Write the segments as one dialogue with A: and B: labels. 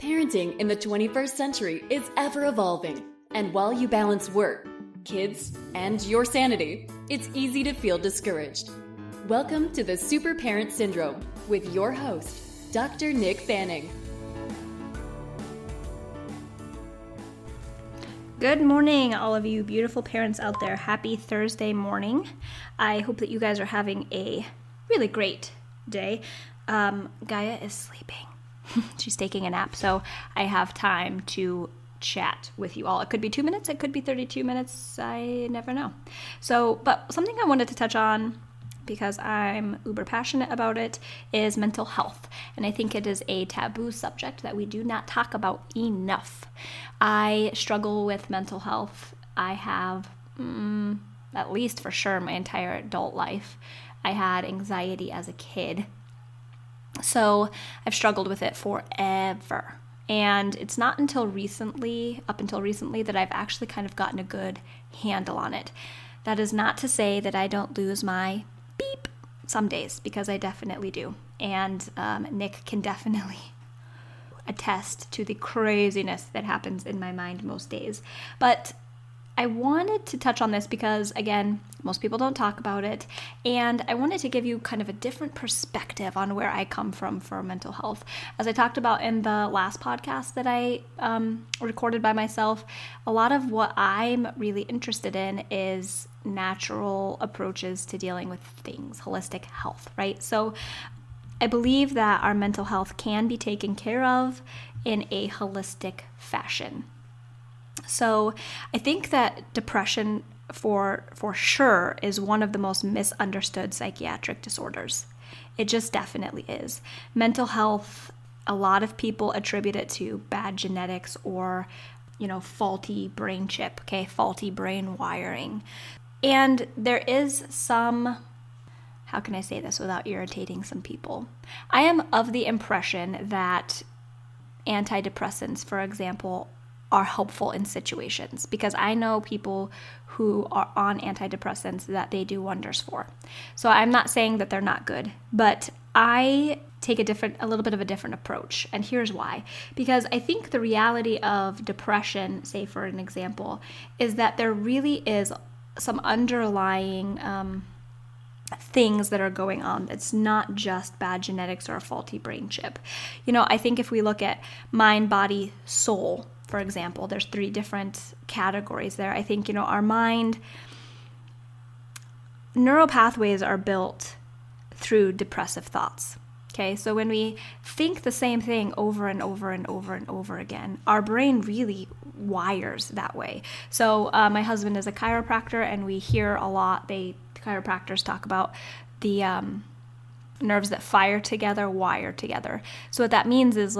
A: Parenting in the 21st century is ever evolving, and while you balance work, kids, and your sanity, it's easy to feel discouraged. Welcome to the Super Parent Syndrome with your host, Dr. Nick Fanning.
B: Good morning, all of you beautiful parents out there. Happy Thursday morning. I hope that you guys are having a really great day. Gaia is sleeping. She's taking a nap, so I have time to chat with you all. It could be 2 minutes, it could be 32 minutes, I never know. But something I wanted to touch on, because I'm uber passionate about it, is mental health. And I think it is a taboo subject that we do not talk about enough. I struggle with mental health. I have, at least for sure, my entire adult life. I had anxiety as a kid. So I've struggled with it forever. And it's not up until recently, that I've actually kind of gotten a good handle on it. That is not to say that I don't lose my beep some days, because I definitely do. And Nick can definitely attest to the craziness that happens in my mind most days. But I wanted to touch on this because, again, most people don't talk about it, and I wanted to give you kind of a different perspective on where I come from for mental health. As I talked about in the last podcast that I recorded by myself, a lot of what I'm really interested in is natural approaches to dealing with things, holistic health, right? So I believe that our mental health can be taken care of in a holistic fashion. So I think that depression for sure is one of the most misunderstood psychiatric disorders. It just definitely is. Mental health, a lot of people attribute it to bad genetics or, faulty brain chip, faulty brain wiring. And there is some, how can I say this without irritating some people? I am of the impression that antidepressants, for example, are helpful in situations, because I know people who are on antidepressants that they do wonders for. So I'm not saying that they're not good, but I take a little bit of a different approach. And here's why. Because I think the reality of depression, say for an example, is that there really is some underlying things that are going on. It's not just bad genetics or a faulty brain chip. I think if we look at mind, body, soul, for example, there's 3 different categories there. I think, our mind, neural pathways are built through depressive thoughts. Okay, so when we think the same thing over and over and over and over again, our brain really wires that way. So my husband is a chiropractor, and we hear a lot, chiropractors talk about the nerves that fire together, wire together. So what that means is,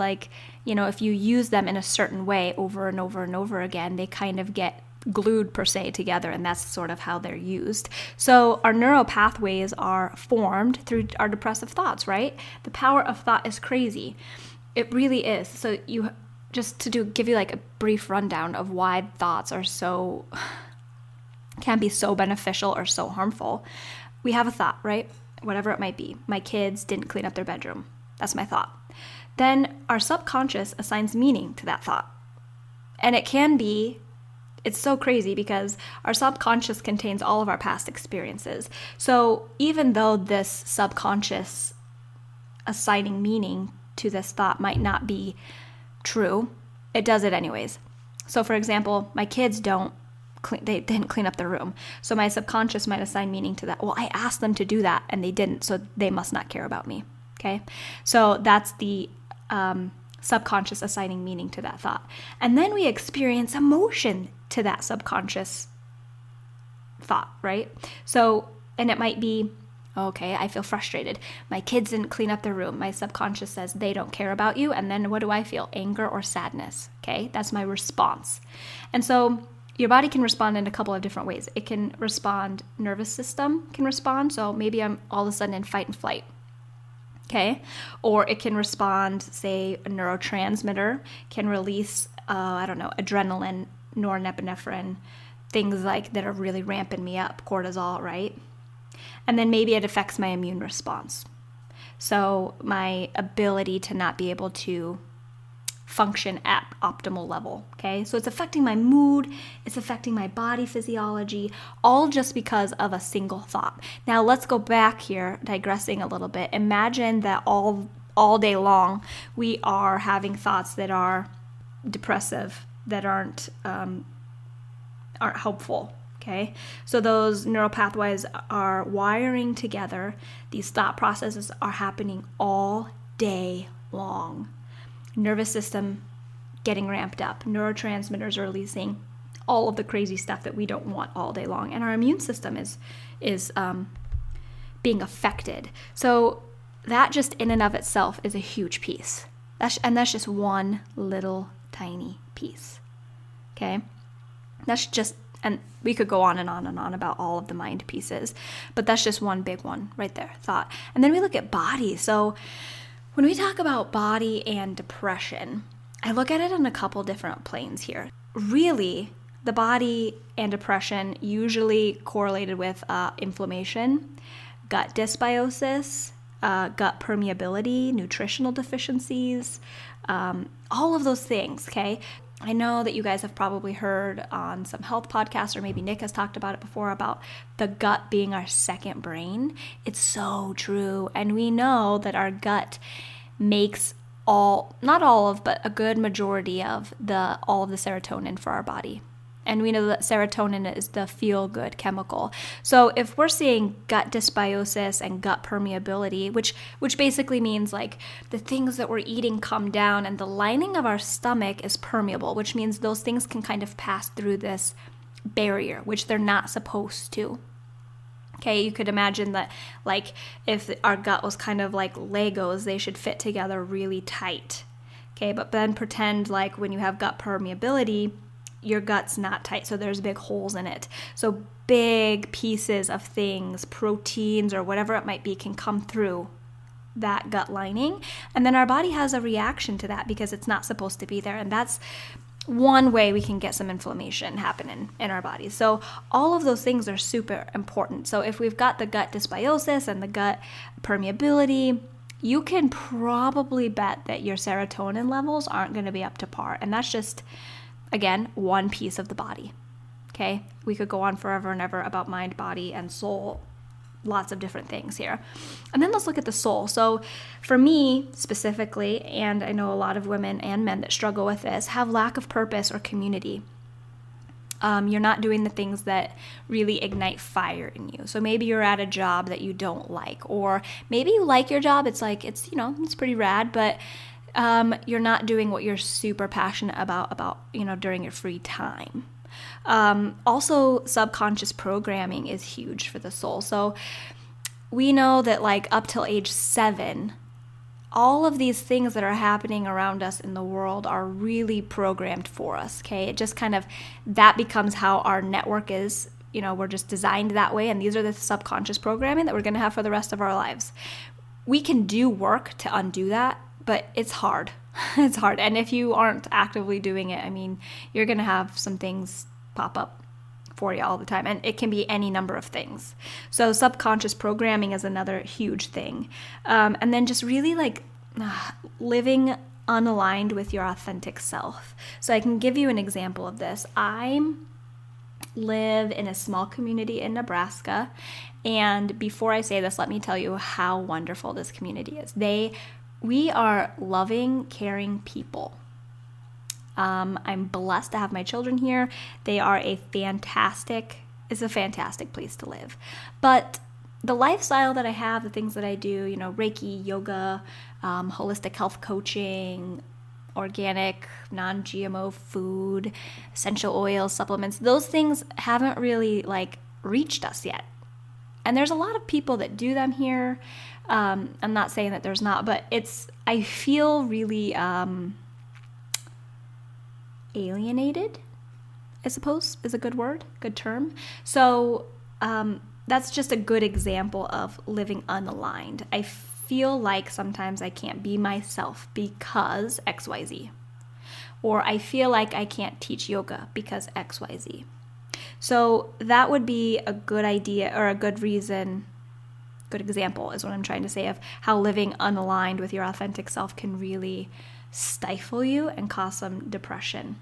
B: if you use them in a certain way over and over and over again, they kind of get glued per se together, and that's sort of how they're used. So our neural pathways are formed through our depressive thoughts, right? The power of thought is crazy. It really is. So give you a brief rundown of why thoughts can be so beneficial or so harmful. We have a thought, right? Whatever it might be. My kids didn't clean up their bedroom. That's my thought. Then our subconscious assigns meaning to that thought. And it's so crazy because our subconscious contains all of our past experiences. So even though this subconscious assigning meaning to this thought might not be true, it does it anyways. So for example, my kids they didn't clean up their room. So my subconscious might assign meaning to that. Well, I asked them to do that and they didn't, so they must not care about me. Okay? So that's the subconscious assigning meaning to that thought. And then we experience emotion to that subconscious thought, right? So, and it might be, okay, I feel frustrated. My kids didn't clean up their room. My subconscious says they don't care about you. And then what do I feel? Anger or sadness. Okay? That's my response. And so your body can respond in a couple of different ways. It can respond, nervous system can respond. So maybe I'm all of a sudden in fight and flight. Okay? Or it can respond, say, a neurotransmitter can release, adrenaline, norepinephrine, things that are really ramping me up, cortisol, right? And then maybe it affects my immune response. So my ability to not be able to function at optimal level, okay? So it's affecting my mood, it's affecting my body physiology, all just because of a single thought. Now let's go back here, digressing a little bit. Imagine that all day long we are having thoughts that are depressive, that aren't helpful. Okay, so those neural pathways are wiring together. These thought processes are happening all day long. Nervous system getting ramped up. Neurotransmitters are releasing all of the crazy stuff that we don't want all day long. And our immune system is being affected. So that just in and of itself is a huge piece. That's just one little tiny piece. Okay, that's just, and we could go on and on and on about all of the mind pieces, but that's just one big one right there, thought. And then we look at body. So when we talk about body and depression, I look at it on a couple different planes here. Really, the body and depression usually correlated with inflammation, gut dysbiosis, gut permeability, nutritional deficiencies, all of those things, okay? I know that you guys have probably heard on some health podcasts, or maybe Nick has talked about it before, about the gut being our second brain. It's so true. And we know that our gut makes not all of, but a good majority of all of the serotonin for our body. And we know that serotonin is the feel-good chemical. So if we're seeing gut dysbiosis and gut permeability, which basically means like the things that we're eating come down and the lining of our stomach is permeable, which means those things can kind of pass through this barrier, which they're not supposed to. Okay, you could imagine that like if our gut was kind of like Legos, they should fit together really tight. Okay, but then pretend like when you have gut permeability, your gut's not tight, so there's big holes in it. So big pieces of things, proteins or whatever it might be, can come through that gut lining. And then our body has a reaction to that because it's not supposed to be there. And that's one way we can get some inflammation happening in our body. So all of those things are super important. So if we've got the gut dysbiosis and the gut permeability, you can probably bet that your serotonin levels aren't going to be up to par. And that's just, again, one piece of the body. Okay, we could go on forever and ever about mind, body, and soul. Lots of different things here. And then let's look at the soul. So for me specifically, and I know a lot of women and men that struggle with this, have lack of purpose or community. You're not doing the things that really ignite fire in you. So maybe you're at a job that you don't like, or maybe you like your job. It's like, it's pretty rad, but you're not doing what you're super passionate about, during your free time. Also, subconscious programming is huge for the soul. So we know that like up till age 7, all of these things that are happening around us in the world are really programmed for us, okay? It just kind of, that becomes how our network is. We're just designed that way, and these are the subconscious programming that we're going to have for the rest of our lives. We can do work to undo that, but it's hard. It's hard. And if you aren't actively doing it, you're going to have some things pop up for you all the time. And it can be any number of things. So subconscious programming is another huge thing. And then just really like living unaligned with your authentic self. So I can give you an example of this. I live in a small community in Nebraska. And before I say this, let me tell you how wonderful this community is. We are loving, caring people. I'm blessed to have my children here. They are it's a fantastic place to live. But the lifestyle that I have, the things that I do, Reiki, yoga, holistic health coaching, organic, non-GMO food, essential oils, supplements, those things haven't really reached us yet. And there's a lot of people that do them here. I'm not saying that there's not, but I feel really alienated, I suppose is a good word, good term. So that's just a good example of living unaligned. I feel like sometimes I can't be myself because XYZ. Or I feel like I can't teach yoga because XYZ. So that would be a good idea, or a good reason, good example is what I'm trying to say, of how living unaligned with your authentic self can really stifle you and cause some depression.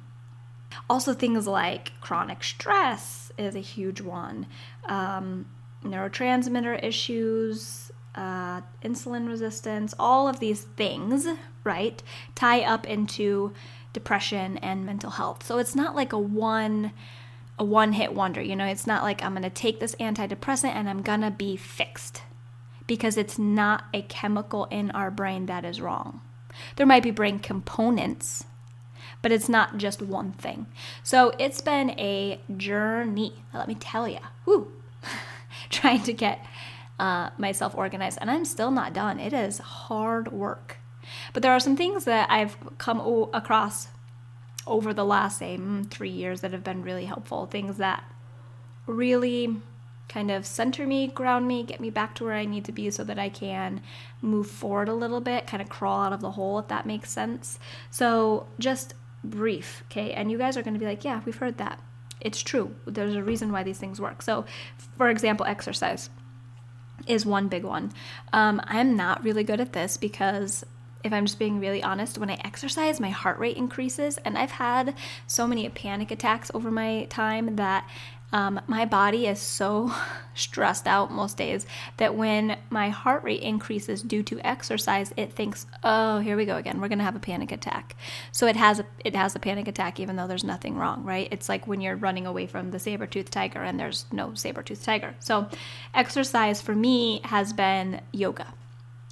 B: Also, things like chronic stress is a huge one. Neurotransmitter issues, insulin resistance, all of these things, right, tie up into depression and mental health. So it's not like a one-hit wonder. It's not like I'm going to take this antidepressant and I'm going to be fixed, because it's not a chemical in our brain that is wrong. There might be brain components, but it's not just one thing. So it's been a journey, let me tell you. Trying to get myself organized, and I'm still not done. It is hard work. But there are some things that I've come across over the last, say, 3 years that have been really helpful. Things that really kind of center me, ground me, get me back to where I need to be so that I can move forward a little bit, kind of crawl out of the hole, if that makes sense. So just brief, okay? And you guys are going to be like, yeah, we've heard that. It's true. There's a reason why these things work. So, for example, exercise is one big one. I'm not really good at this because, if I'm just being really honest, when I exercise, my heart rate increases, and I've had so many panic attacks over my time that my body is so stressed out most days that when my heart rate increases due to exercise, it thinks, oh, here we go again. We're going to have a panic attack. So it has a panic attack even though there's nothing wrong, right? It's like when you're running away from the saber-toothed tiger and there's no saber-toothed tiger. So exercise for me has been yoga.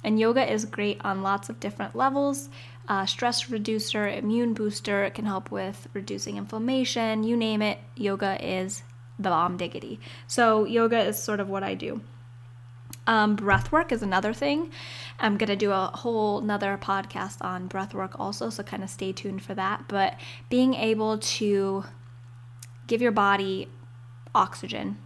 B: And yoga is great on lots of different levels. Stress reducer, immune booster. It can help with reducing inflammation. You name it, yoga is the bomb diggity. So yoga is sort of what I do. Breath work is another thing. I'm going to do a whole nother podcast on breath work also, so kind of stay tuned for that. But being able to give your body oxygen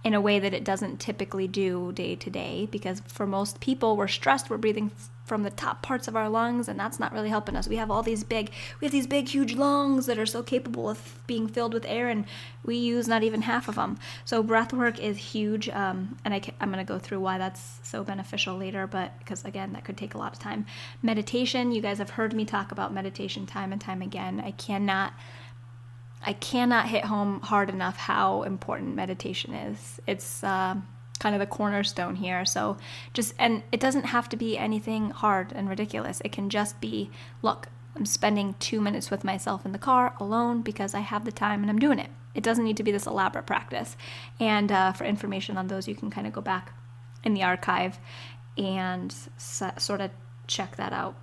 B: in a way that it doesn't typically do day to day, because for most people, we're stressed, we're breathing from the top parts of our lungs, and that's not really helping us. We have these big, huge lungs that are so capable of being filled with air, and we use not even half of them. So breath work is huge, and I'm going to go through why that's so beneficial later, but because, again, that could take a lot of time. Meditation, you guys have heard me talk about meditation time and time again. I cannot hit home hard enough how important meditation is. It's kind of the cornerstone here. So and it doesn't have to be anything hard and ridiculous. It can just be, look, I'm spending 2 minutes with myself in the car alone because I have the time and I'm doing it. It doesn't need to be this elaborate practice. And for information on those, you can kind of go back in the archive and sort of check that out.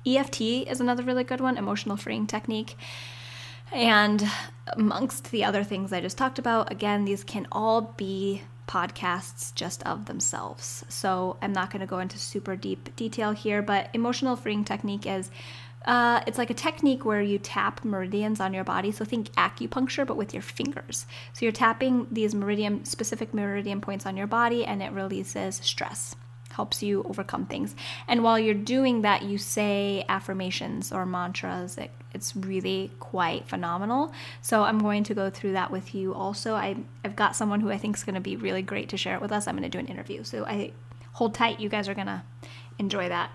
B: EFT is another really good one, emotional freeing technique. And amongst the other things I just talked about, again, these can all be podcasts just of themselves. So I'm not going to go into super deep detail here, but emotional freeing technique is, it's like a technique where you tap meridians on your body. So think acupuncture, but with your fingers. So you're tapping these specific meridian points on your body, and it releases stress. Helps you overcome things. And while you're doing that, you say affirmations or mantras. It's really quite phenomenal. So I'm going to go through that with you also. I've got someone who I think is going to be really great to share it with us. I'm going to do an interview. So hold tight. You guys are going to enjoy that.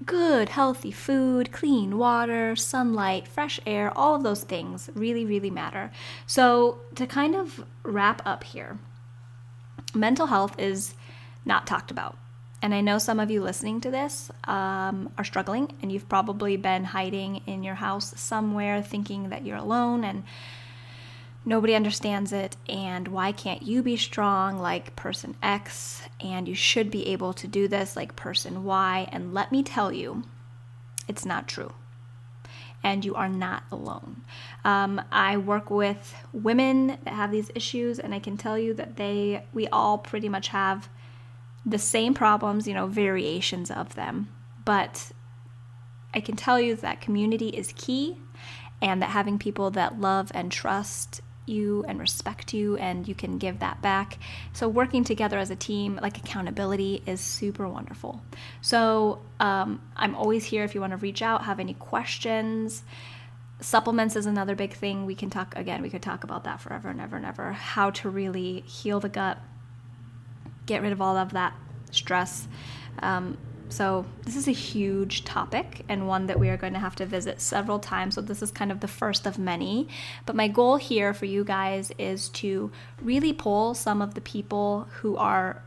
B: Good, healthy food, clean water, sunlight, fresh air, all of those things really, really matter. So to kind of wrap up here, mental health is not talked about. And I know some of you listening to this are struggling, and you've probably been hiding in your house somewhere thinking that you're alone and nobody understands it, and why can't you be strong like person X, and you should be able to do this like person Y. And let me tell you, it's not true. And you are not alone. I work with women that have these issues, and I can tell you that we all pretty much have the same problems, variations of them. But I can tell you that community is key, and that having people that love and trust you and respect you, and you can give that back. So working together as a team, like accountability, is super wonderful. So I'm always here if you want to reach out, have any questions. Supplements is another big thing. We could talk about that forever and ever and ever. How to really heal the gut, get rid of all of that stress. So this is a huge topic and one that we are going to have to visit several times. So this is kind of the first of many. But my goal here for you guys is to really poll some of the people who are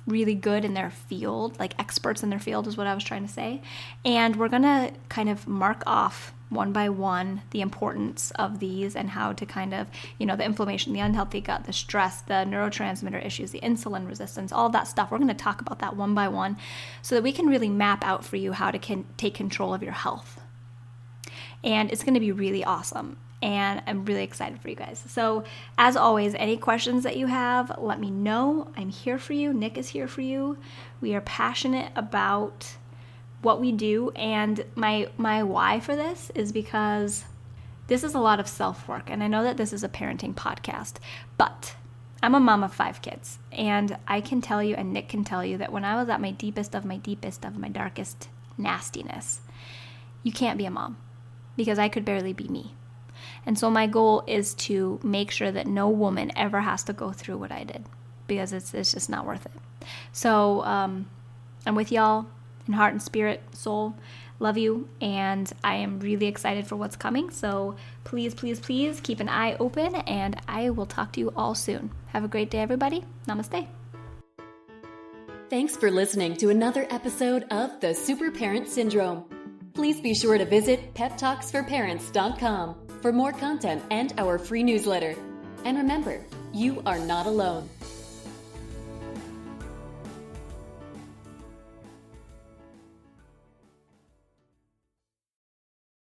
B: really good in their field, like experts in their field is what I was trying to say. And we're going to kind of mark off one by one the importance of these and how to kind of, the inflammation, the unhealthy gut, the stress, the neurotransmitter issues, the insulin resistance, all of that stuff. We're going to talk about that one by one so that we can really map out for you how to take control of your health. And it's going to be really awesome. And I'm really excited for you guys. So as always, any questions that you have, let me know. I'm here for you. Nick is here for you. We are passionate about what we do, and my why for this is because this is a lot of self-work, and I know that this is a parenting podcast, but I'm a mom of 5 kids, and I can tell you, and Nick can tell you, that when I was at my deepest of my darkest nastiness, you can't be a mom, because I could barely be me. And so my goal is to make sure that no woman ever has to go through what I did, because it's just not worth it. So I'm with y'all in heart and spirit, soul. Love you, and I am really excited for what's coming. So please, please, please keep an eye open, and I will talk to you all soon. Have a great day, everybody. Namaste.
A: Thanks for listening to another episode of The Super Parent Syndrome. Please be sure to visit peptalksforparents.com for more content and our free newsletter. And remember, you are not alone.